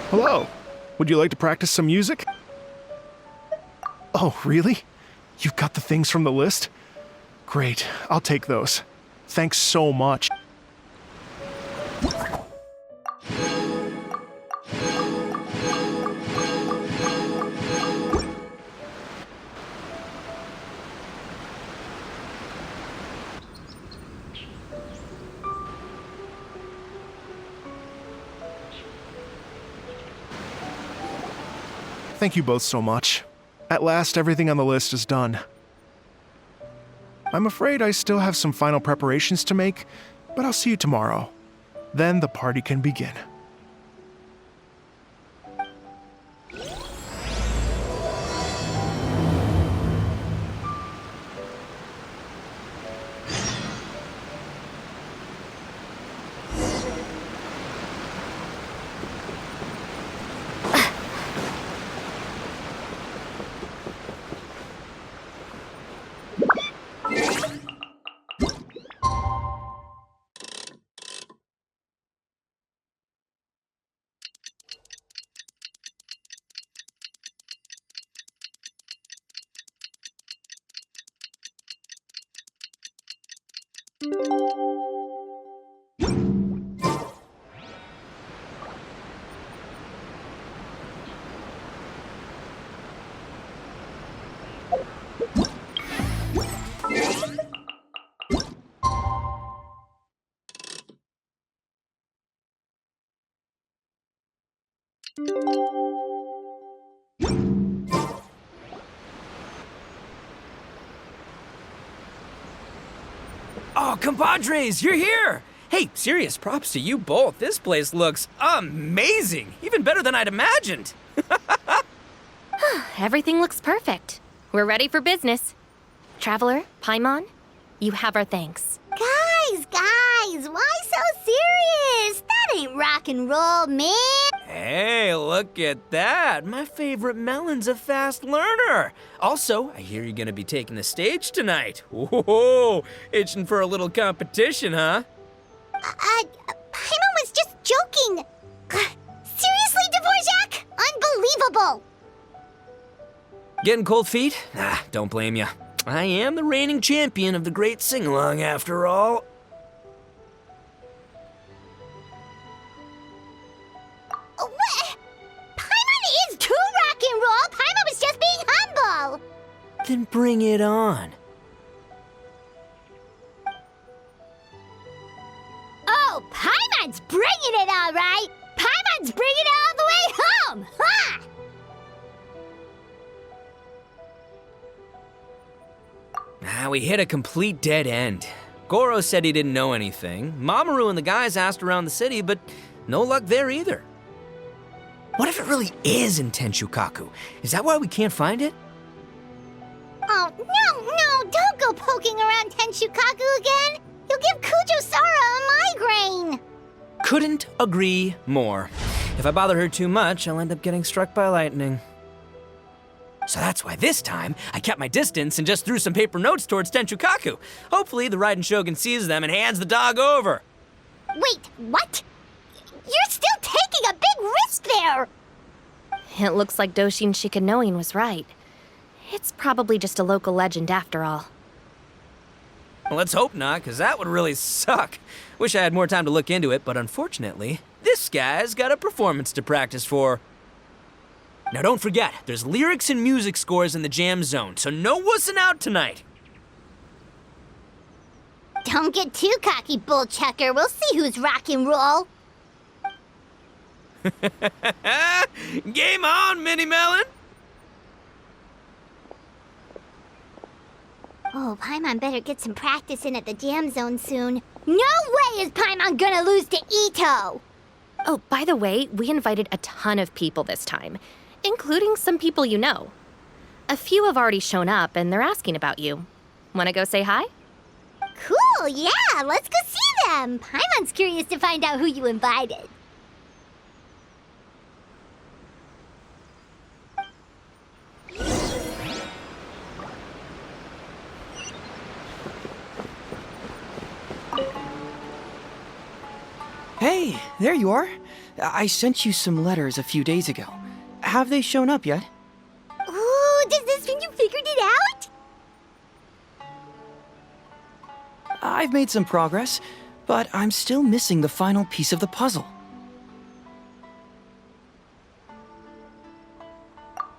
Hello. Would you like to practice some music? Oh, really? You've got the things from the list? Great, I'll take those. Thanks so much. Thank you both so much. At last, everything on the list is done. I'm afraid I still have some final preparations to make, but I'll see you tomorrow. Then the party can begin. Oh, compadres, you're here! Hey, serious props to you both. This place looks amazing. Even better than I'd imagined. Everything looks perfect. We're ready for business. Traveler, Paimon, you have our thanks. Guys, why so serious? That ain't rock and roll, man. Hey, look at that. My favorite melon's a fast learner. Also, I hear you're gonna be taking the stage tonight. Whoa, itching for a little competition, huh? Paimon was just joking. Seriously, Dvorak? Unbelievable. Getting cold feet? Ah, don't blame ya. I am the reigning champion of the great sing-along after all. What? Paimon is too rock and roll. Paimon was just being humble. Then bring it on. Oh, Paimon's bringing it all right. Paimon's bringing it all the way home. Ha! We hit a complete dead end. Goro said he didn't know anything. Mamoru and the guys asked around the city, but no luck there either. What if it really is in Tenshukaku? Is that why we can't find it? Oh, no, don't go poking around Tenshukaku again. You'll give Kujo-Sara a migraine. Couldn't agree more. If I bother her too much, I'll end up getting struck by lightning. So that's why this time, I kept my distance and just threw some paper notes towards Tenshukaku. Hopefully, the Raiden Shogun sees them and hands the dog over. Wait, what? You're still taking a big risk there. It looks like Doshin Shikanoin was right. It's probably just a local legend after all. Well, let's hope not, because that would really suck. Wish I had more time to look into it, but unfortunately, this guy's got a performance to practice for. Now don't forget, there's lyrics and music scores in the jam zone, so no wussing out tonight. Don't get too cocky, bullchucker. We'll see who's rock and roll. Game on, Mini Melon! Oh, Paimon better get some practice in at the jam zone soon. No way is Paimon gonna lose to Ito! Oh, by the way, we invited a ton of people this time, including some people you know. A few have already shown up, and they're asking about you. Wanna go say hi? Cool, yeah, let's go see them. Paimon's curious to find out who you invited. Hey, there you are. I sent you some letters a few days ago. Have they shown up yet? Ooh, does this mean you figured it out? I've made some progress, but I'm still missing the final piece of the puzzle.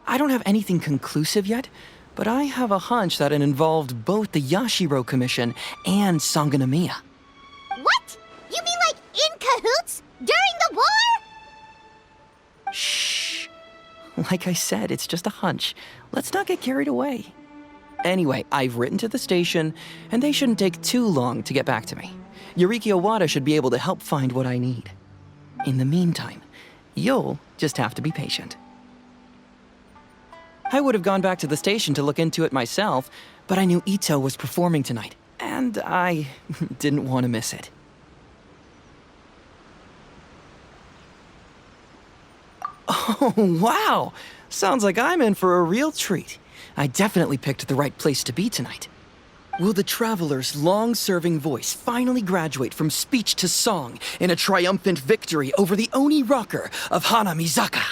I don't have anything conclusive yet, but I have a hunch that it involved both the Yashiro Commission and Sangonomiya. What? You mean like in cahoots? During the war? Shh. Like I said, it's just a hunch. Let's not get carried away. Anyway, I've written to the station, and they shouldn't take too long to get back to me. Yuriki Owada should be able to help find what I need. In the meantime, you'll just have to be patient. I would have gone back to the station to look into it myself, but I knew Ito was performing tonight, and I didn't want to miss it. Oh, wow! Sounds like I'm in for a real treat. I definitely picked the right place to be tonight. Will the Traveler's long-serving voice finally graduate from speech to song in a triumphant victory over the Oni rocker of Hanamizaka?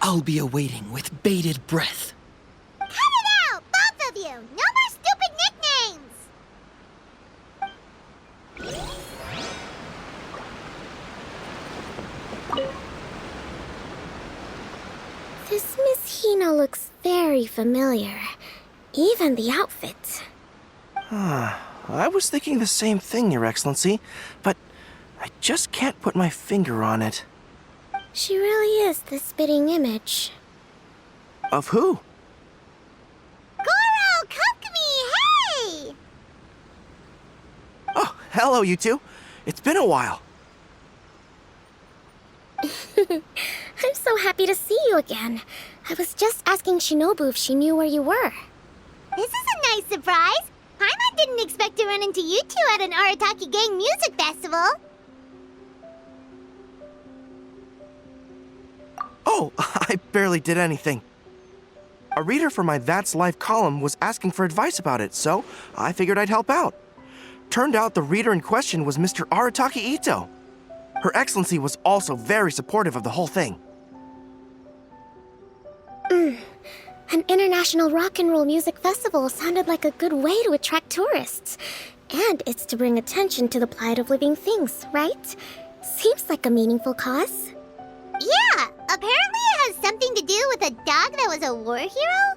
I'll be awaiting with bated breath. Cut it out, both of you! No more stupid nicknames! This Miss Hina looks very familiar. Even the outfit. I was thinking the same thing, Your Excellency, but I just can't put my finger on it. She really is the spitting image. Of who? Goro, Kokumi, hey! Oh, hello, you two. It's been a while. I'm so happy to see you again. I was just asking Shinobu if she knew where you were. This is a nice surprise. Paimon didn't expect to run into you two at an Arataki gang music festival. Oh, I barely did anything. A reader for my That's Life column was asking for advice about it, so I figured I'd help out. Turned out the reader in question was Mr. Arataki Ito. Her Excellency was also very supportive of the whole thing. An international rock and roll music festival sounded like a good way to attract tourists. And it's to bring attention to the plight of living things, right? Seems like a meaningful cause. Yeah, apparently it has something to do with a dog that was a war hero?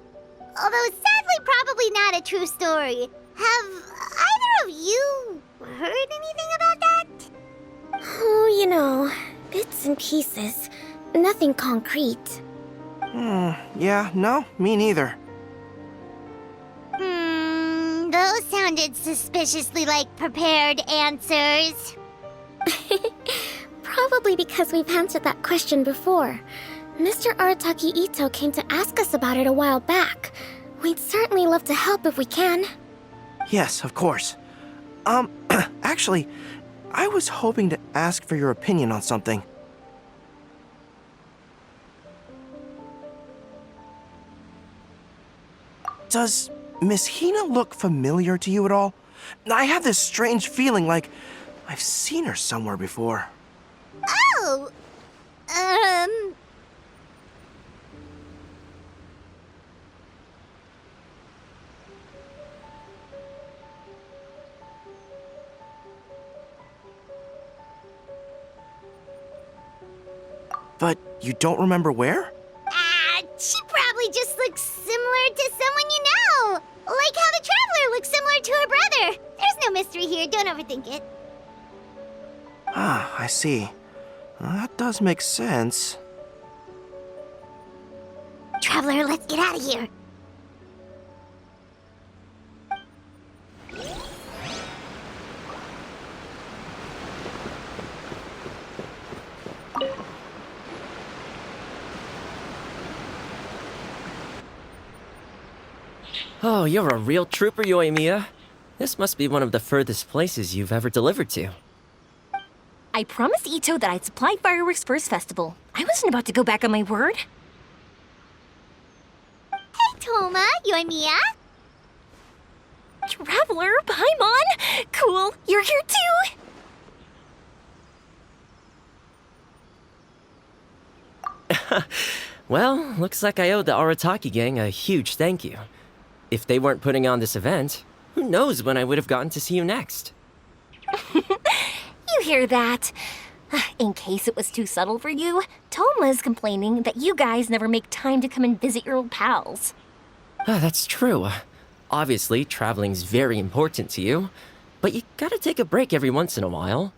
Although sadly probably not a true story. Have either of you heard anything about that? Oh, you know, bits and pieces. Nothing concrete. Yeah, no, me neither. Those sounded suspiciously like prepared answers. Probably because we've answered that question before. Mr. Arataki Ito came to ask us about it a while back. We'd certainly love to help if we can. Yes, of course. Actually, I was hoping to ask for your opinion on something. Does Miss Hina look familiar to you at all? I have this strange feeling like I've seen her somewhere before. Oh! But you don't remember where? She probably just looks similar to someone you know. Like how the Traveler looks similar to her brother. There's no mystery here, don't overthink it. Ah, I see. That does make sense. Traveler, let's get out of here. Oh, you're a real trooper, Yoimiya. This must be one of the furthest places you've ever delivered to. I promised Ito that I'd supply fireworks for his festival. I wasn't about to go back on my word. Hey, Toma, Yoimiya. Traveler, Paimon! Cool, you're here too! Well, looks like I owe the Arataki gang a huge thank you. If they weren't putting on this event, who knows when I would have gotten to see you next. You hear that? In case it was too subtle for you, Toma's complaining that you guys never make time to come and visit your old pals. That's true. Obviously, traveling's very important to you, but you gotta take a break every once in a while.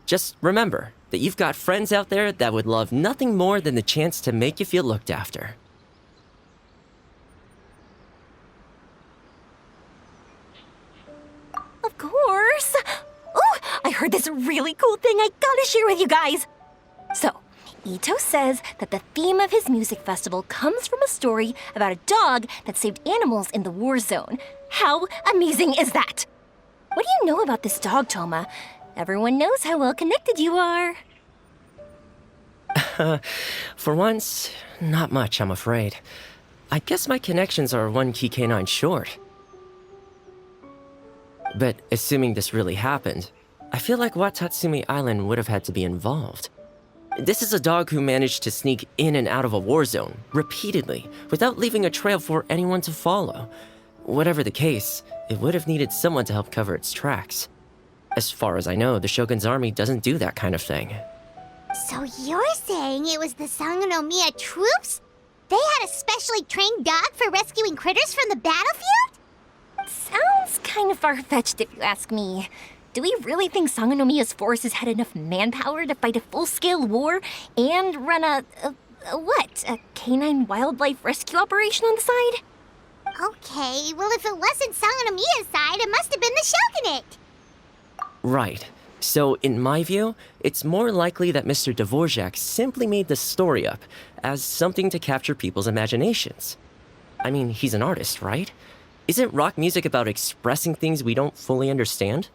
Just remember that you've got friends out there that would love nothing more than the chance to make you feel looked after. Of course. Oh, I heard this really cool thing I gotta share with you guys. So, Ito says that the theme of his music festival comes from a story about a dog that saved animals in the war zone. How amazing is that? What do you know about this dog, Toma? Everyone knows how well connected you are. For once, not much, I'm afraid. I guess my connections are one key canine short. But assuming this really happened, I feel like Watatsumi Island would have had to be involved. This is a dog who managed to sneak in and out of a war zone, repeatedly, without leaving a trail for anyone to follow. Whatever the case, it would have needed someone to help cover its tracks. As far as I know, the Shogun's army doesn't do that kind of thing. So you're saying it was the Sangonomiya troops? They had a specially trained dog for rescuing critters from the battlefield? Sounds kind of far-fetched if you ask me. Do we really think Sangonomiya's forces had enough manpower to fight a full-scale war and run a canine wildlife rescue operation on the side? Okay, well if it wasn't Sangonomiya's side, it must have been the Shogunate. Right. So, in my view, it's more likely that Mr. Dvorak simply made the story up as something to capture people's imaginations. I mean, he's an artist, right? Isn't rock music about expressing things we don't fully understand?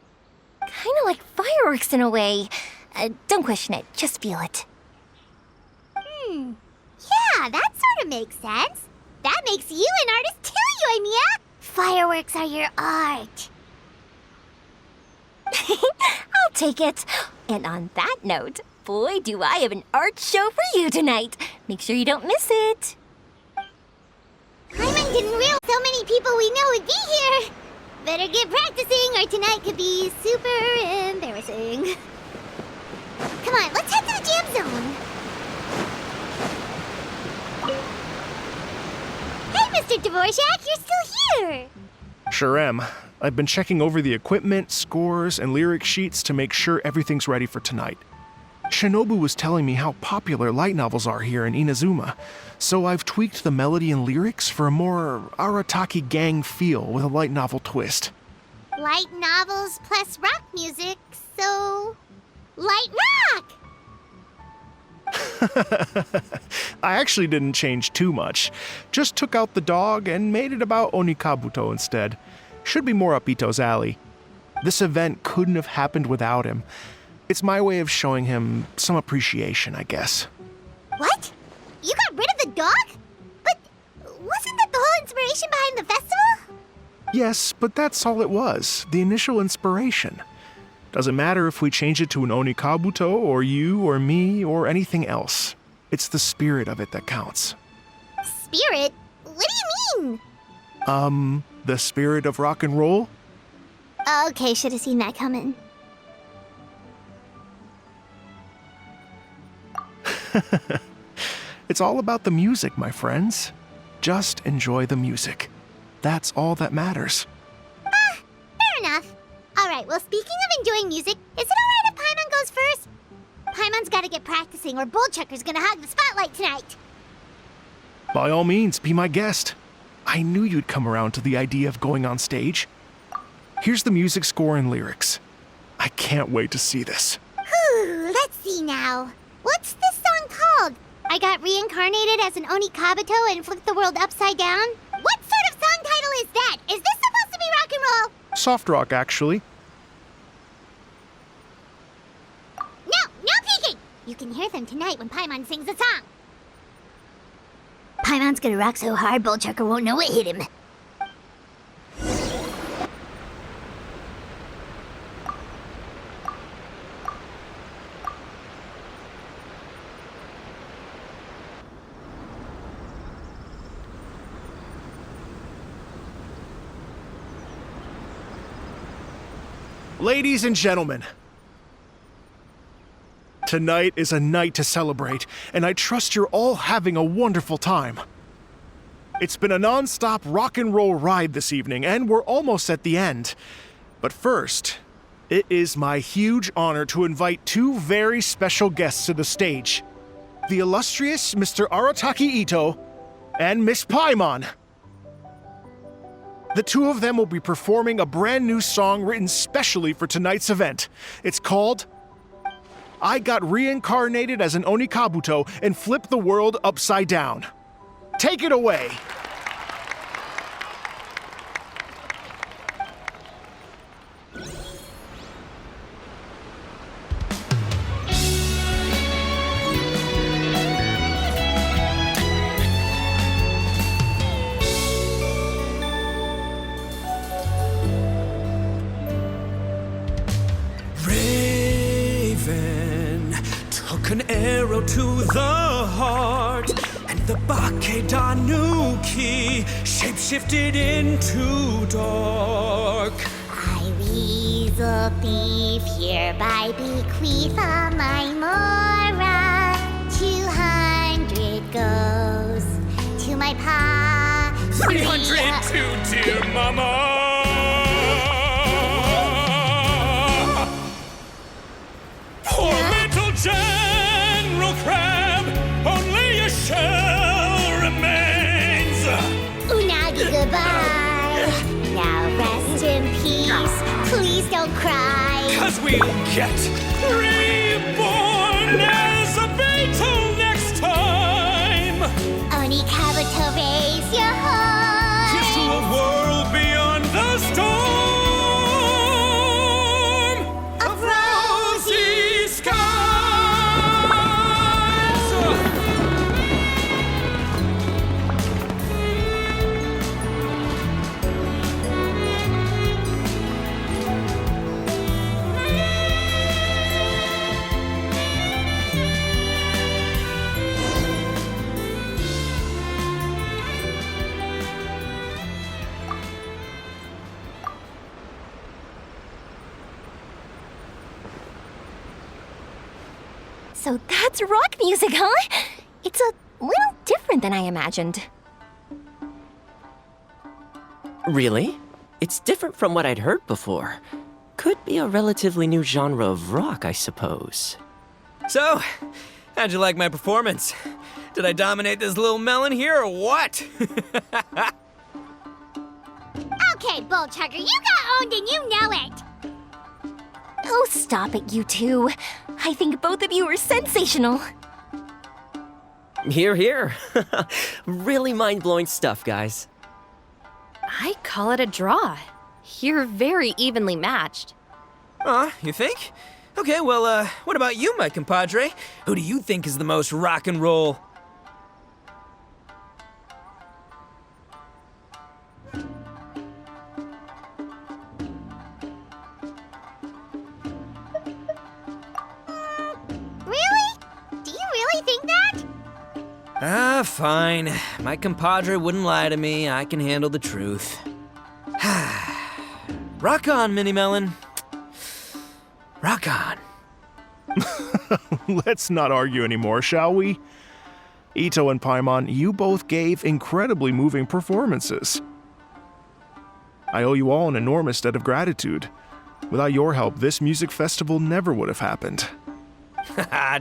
Kinda like fireworks in a way. Don't question it, just feel it. Yeah, that sort of makes sense. That makes you an artist too, Yoimiya. Fireworks are your art. I'll take it. And on that note, boy, do I have an art show for you tonight. Make sure you don't miss it. Paimon didn't realize so many people we know would be here. Better get practicing or tonight could be super embarrassing. Come on, let's head to the jam zone. Hey, Mr. Dvorak, you're still here. Sure am. I've been checking over the equipment, scores, and lyric sheets to make sure everything's ready for tonight. Shinobu was telling me how popular light novels are here in Inazuma, so I've tweaked the melody and lyrics for a more Arataki gang feel with a light novel twist. Light novels plus rock music, so... light rock! I actually didn't change too much. Just took out the dog and made it about Onikabuto instead. Should be more up Ito's alley. This event couldn't have happened without him. It's my way of showing him some appreciation, I guess. What? You got rid of the dog? But wasn't that the whole inspiration behind the festival? Yes, but that's all it was, the initial inspiration. Doesn't matter if we change it to an Onikabuto, or you, or me, or anything else. It's the spirit of it that counts. Spirit? What do you mean? The spirit of rock and roll? Okay, should have seen that coming. It's all about the music, my friends. Just enjoy the music. That's all that matters. Fair enough. Alright, well, speaking of enjoying music, is it alright if Paimon goes first? Paimon's gotta get practicing or Bullchucker's gonna hog the spotlight tonight. By all means, be my guest. I knew you'd come around to the idea of going on stage. Here's the music score and lyrics. I can't wait to see this. Whew, let's see now. What's this song called? I got reincarnated as an Onikabuto and flipped the world upside down? What sort of song title is that? Is this supposed to be rock and roll? Soft rock, actually. No peeking! You can hear them tonight when Paimon sings the song. Paimon's gonna rock so hard, Bullchucker won't know it hit him. Ladies and gentlemen, tonight is a night to celebrate, and I trust you're all having a wonderful time. It's been a non-stop rock and roll ride this evening, and we're almost at the end. But first, it is my huge honor to invite two very special guests to the stage. The illustrious Mr. Arataki Ito and Miss Paimon. The two of them will be performing a brand new song written specially for tonight's event. It's called I Got Reincarnated as an Onikabuto and Flipped the World Upside Down. Take it away. Raven took an arrow to the heart, and the Bakedanuki shapeshifted into dark. I, weasel thief, hereby bequeath all my mora. 200 goes to my pa. 300 to dear mama. Poor little General Crab, only a shell remains. Unagi, goodbye. Now rest in peace. Please don't cry. 'Cause we'll get reborn as a beetle next time. Onikabuto, raise your heart. Here's to a world beyond the storm of rosy skies. So that's rock music, huh? It's a little different than I imagined. Really? It's different from what I'd heard before. Could be a relatively new genre of rock, I suppose. So, how'd you like my performance? Did I dominate this little melon here or what? Okay, Bull Chugger, you got owned and you know it. Oh, stop it, you two. I think both of you are sensational. Here, here. Really mind-blowing stuff, guys. I call it a draw. You're very evenly matched. You think? Okay, well, what about you, my compadre? Who do you think is the most rock and roll? Really? Do you really think that? Fine. My compadre wouldn't lie to me. I can handle the truth. Rock on, Mini Melon. Rock on. Let's not argue anymore, shall we? Ito and Paimon, you both gave incredibly moving performances. I owe you all an enormous debt of gratitude. Without your help, this music festival never would have happened.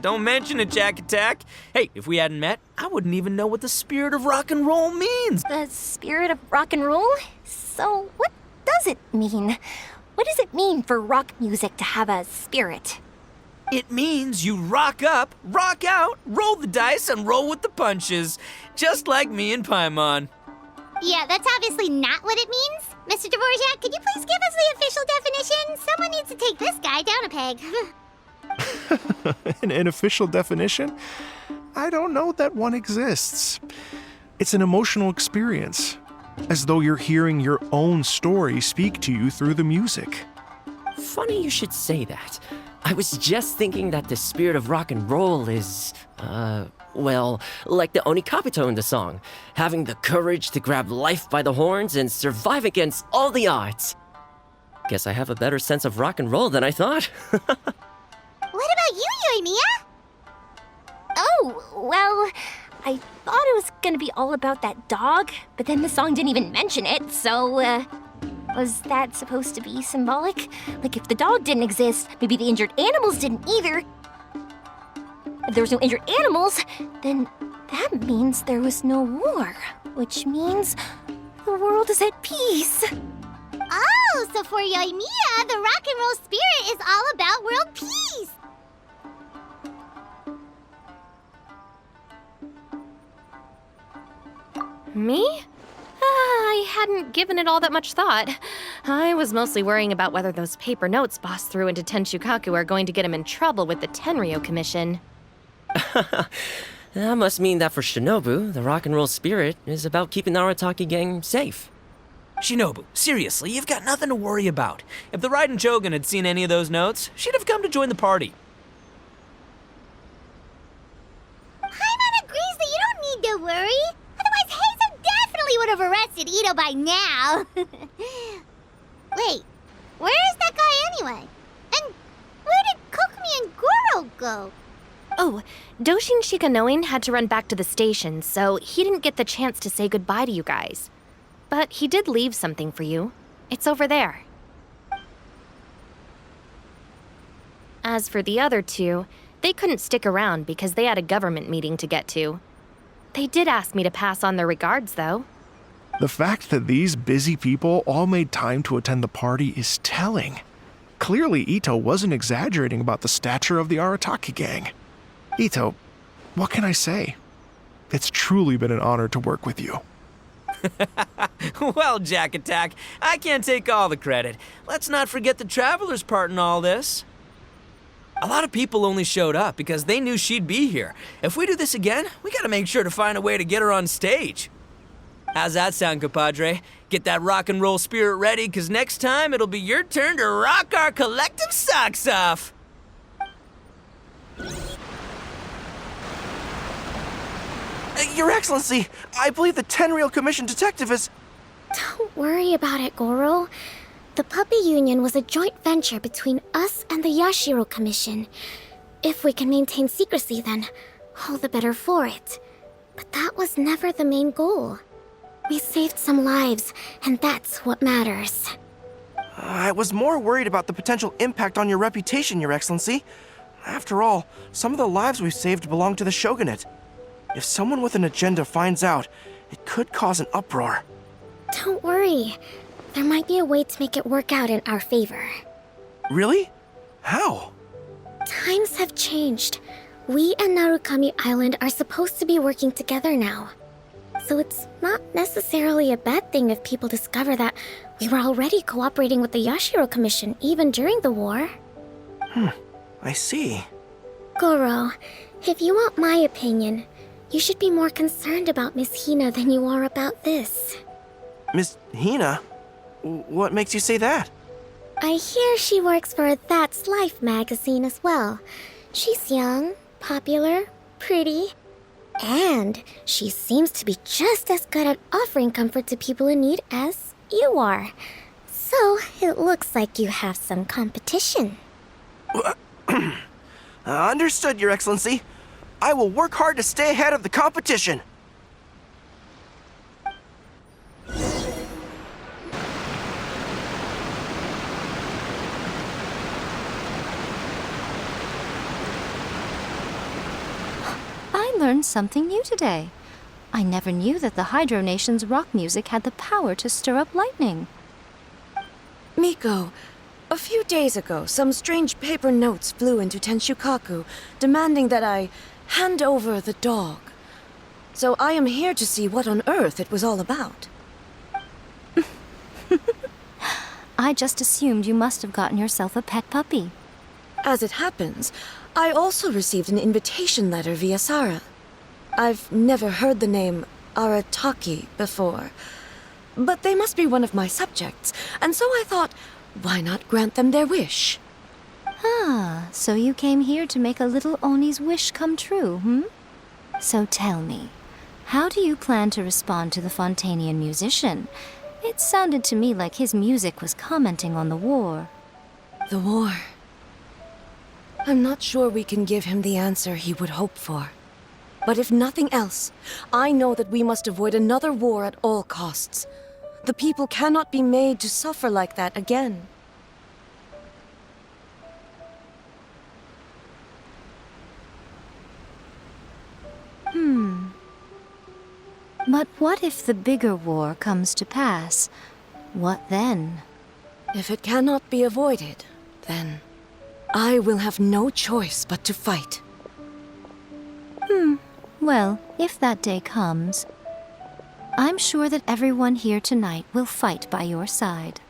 Don't mention it, Jack Attack. Hey, if we hadn't met, I wouldn't even know what the spirit of rock and roll means. The spirit of rock and roll? So, what does it mean? What does it mean for rock music to have a spirit? It means you rock up, rock out, roll the dice, and roll with the punches. Just like me and Paimon. Yeah, that's obviously not what it means. Mr. Dvorak, could you please give us the official definition? Someone needs to take this guy down a peg. An official definition? I don't know that one exists. It's an emotional experience, as though you're hearing your own story speak to you through the music. Funny you should say that. I was just thinking that the spirit of rock and roll is, well, like the Onikabuto in the song, having the courage to grab life by the horns and survive against all the odds. Guess I have a better sense of rock and roll than I thought. What about you, Yoimiya? Oh, well, I thought it was gonna be all about that dog, but then the song didn't even mention it, so, was that supposed to be symbolic? Like, if the dog didn't exist, maybe the injured animals didn't either. If there was no injured animals, then that means there was no war, which means the world is at peace. Oh, so for Yoimiya, the rock and roll spirit is all about world peace. Me? I hadn't given it all that much thought. I was mostly worrying about whether those paper notes Boss threw into Tenshukaku are going to get him in trouble with the Tenryo Commission. That must mean that for Shinobu, the rock and roll spirit is about keeping the Arataki gang safe. Shinobu, seriously, you've got nothing to worry about. If the Raiden Shogun had seen any of those notes, she'd have come to join the party. Paimon agrees that you don't need to worry. Otherwise, Heizo definitely would have arrested Ito by now. Wait, where is that guy anyway? And where did Kokumi and Goro go? Oh, Doshin Shikanoin had to run back to the station, so he didn't get the chance to say goodbye to you guys. But he did leave something for you. It's over there. As for the other two, they couldn't stick around because they had a government meeting to get to. They did ask me to pass on their regards, though. The fact that these busy people all made time to attend the party is telling. Clearly, Ito wasn't exaggerating about the stature of the Arataki gang. Ito, what can I say? It's truly been an honor to work with you. Well, Jack Attack, I can't take all the credit. Let's not forget the Traveler's part in all this. A lot of people only showed up because they knew she'd be here. If we do this again, we gotta make sure to find a way to get her on stage. How's that sound, compadre? Get that rock and roll spirit ready, because next time it'll be your turn to rock our collective socks off. Your Excellency, I believe the Tenryo Commission detective is... Don't worry about it, Goro. The Puppy Union was a joint venture between us and the Yashiro Commission. If we can maintain secrecy, then all the better for it. But that was never the main goal. We saved some lives, and that's what matters. I was more worried about the potential impact on your reputation, Your Excellency. After all, some of the lives we've saved belong to the Shogunate. If someone with an agenda finds out, it could cause an uproar. Don't worry. There might be a way to make it work out in our favor. Really? How? Times have changed. We and Narukami Island are supposed to be working together now. So it's not necessarily a bad thing if people discover that we were already cooperating with the Yashiro Commission even during the war. I see. Goro, if you want my opinion, you should be more concerned about Miss Hina than you are about this. Miss Hina? What makes you say that? I hear she works for That's Life magazine as well. She's young, popular, pretty, and she seems to be just as good at offering comfort to people in need as you are. So it looks like you have some competition. Understood, Your Excellency. I will work hard to stay ahead of the competition. I learned something new today. I never knew that the Hydro Nation's rock music had the power to stir up lightning. Miko, a few days ago, some strange paper notes flew into Tenshukaku, demanding that I hand over the dog. So I am here to see what on earth it was all about. I just assumed you must have gotten yourself a pet puppy. As it happens, I also received an invitation letter via Sara. I've never heard the name Arataki before, but they must be one of my subjects, and so I thought, why not grant them their wish? Ah, so you came here to make a little Oni's wish come true, hmm? So tell me, how do you plan to respond to the Fontanian musician? It sounded to me like his music was commenting on the war. The war. I'm not sure we can give him the answer he would hope for. But if nothing else, I know that we must avoid another war at all costs. The people cannot be made to suffer like that again. But what if the bigger war comes to pass? What then? If it cannot be avoided, then I will have no choice but to fight. Well, if that day comes, I'm sure that everyone here tonight will fight by your side.